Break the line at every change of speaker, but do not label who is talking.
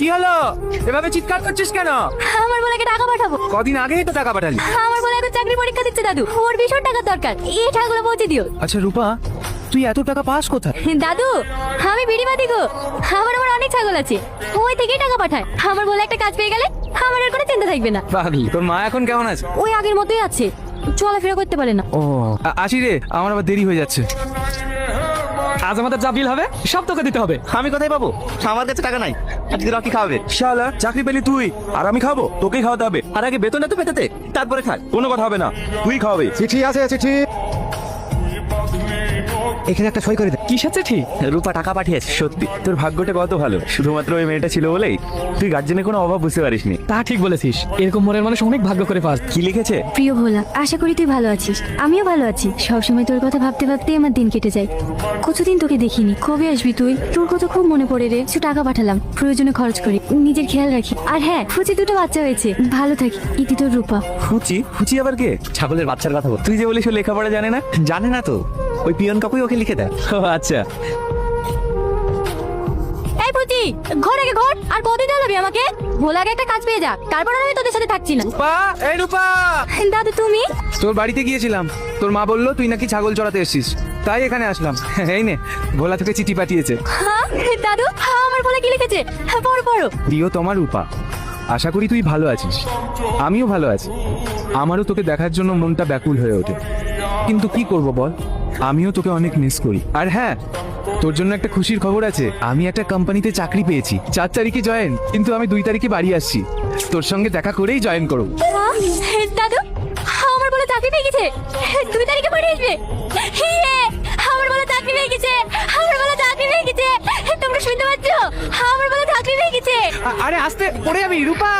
কি হলো? এভাবে চিৎকার করছিস কেন?
আমার বলাকে টাকা পাঠাবো।
কদিন আগেই তো টাকা পাঠালি।
আমার বলা এখন চাকরি পরীক্ষা দিচ্ছে দাদু, ওর ভীষণ টাকার দরকার, এই টাকাগুলো পৌঁছে দিও।
আচ্ছা রূপা, তুই এত টাকা পাস কোথায়?
দাদু আমি বিড়িবাদি গো, আমার অনেক ছাগল আছে, ওই থেকেই টাকা পাঠায়। আমার বলে একটা কাজ পেয়ে গেলে আমার আর কোনো চিন্তা থাকবে না।
পাগলি, তোর মা এখন কেমন আছে?
ওই আগের মতোই আছে, চলাফেরা করতে পারে না।
ও আসি রে, আমার আবার দেরি হয়ে যাচ্ছে।
আজ আমাদের যা বিল হবে সব তোকে দিতে হবে।
আমি কোথায় পাবো? আমার কাছে টাকা নাই। আজকে রকি খাওয়াবে।
শালা, চাকরি পেলি তুই আর আমি খাবো? তোকেই খাওয়াতে হবে।
আর আগে বেতনটা তো পেতে, তারপরে খাক।
কোনো কথা হবে না, তুই খাওয়াবে।
চিঠি আছে, চিঠি। এখানে একটা সই করে দে।
কিসের চিঠি?
রূপা টাকা পাঠিয়েছে।
সত্যি তোর ভাগ্যটা কত ভালো, শুধুমাত্র ওই মেয়েটা ছিল বলেই তুই গার্জেনের কোনো অভাব বুঝতে পারিসনি।
তা ঠিক বলেছিস, এরকম মনের মানুষ অনেক ভাগ্য করে পাস।
কি লিখেছে?
প্রিয় ভোলা, আশা করি তুই ভালো আছিস, আমিও ভালো আছি। সবসময় তোর কথা ভাবতে ভাবতে আমার দিন কেটে যায়। কতদিন তোকে দেখিনি, কবে আসবি তুই? তোর কথা খুব মনে পড়ে রে। কিছু টাকা পাঠালাম, প্রয়োজনে খরচ করি, নিজের খেয়াল রাখি। আর হ্যাঁ, ফুচি দুটো বাচ্চা হয়েছে, ভালো থাকি। ইতি তোর রূপা।
ফুচি? ফুচি আবার কে?
ছাগলের বাচ্চার কথা বল।
তুই যে বলিস ও লেখাপড়া জানে না।
জানে না তো, ওই পিয়ন কাকুই ওকে লিখে দেয়।
ও আচ্ছা।
এই ফুচি, ঘর আগে ঘর। আর কতদিন চালাবি আমাকে? ভোলাকে একটা কাজ পেয়ে যা, তারপর আমি তোদের সাথে থাকছি না।
রূপা, এই রূপা,
দাদু তুমি?
তোর বাড়িতে গিয়েছিলাম, তোর মা বললো তুই নাকি ছাগল চড়াতে এসেছিস, তাই এখানে আসলাম। এই নে, ভোলা থেকে চিঠি পাঠিয়েছে।
হ্যাঁ দাদু, আমার বলে কি লিখেছে? হ্যাঁ পড়ো পড়ো।
প্রিয় তোমার রূপা, আশা করি তুই ভালো আছিস, আমিও ভালো আছি। আমারও তোকে দেখার জন্য মনটা ব্যাকুল হয়ে ওঠে, কিন্তু কি করব বল, আমিও তোকে অনেক মিস করি। আর হ্যাঁ, তোর জন্য একটা খুশির খবর আছে, আমি একটা কোম্পানিতে চাকরি পেয়েছি। 4 তারিখে জয়েন, কিন্তু আমি 2 তারিখে বাড়ি আসছি, তোর সঙ্গে দেখা করেই জয়েন করব।
দাদু আমার বলে চাকরি পেয়ে গেছে, 2 তারিখে বাড়ি আসবে। আমার বলে চাকরি পেয়ে গেছে, আমার বলে চাকরি পেয়ে গেছে। তোমরা শুনতে পাচ্ছ? আমার বলে চাকরি পেয়ে গেছে।
আরে আস্তে, পড়ে যাবি রূপা।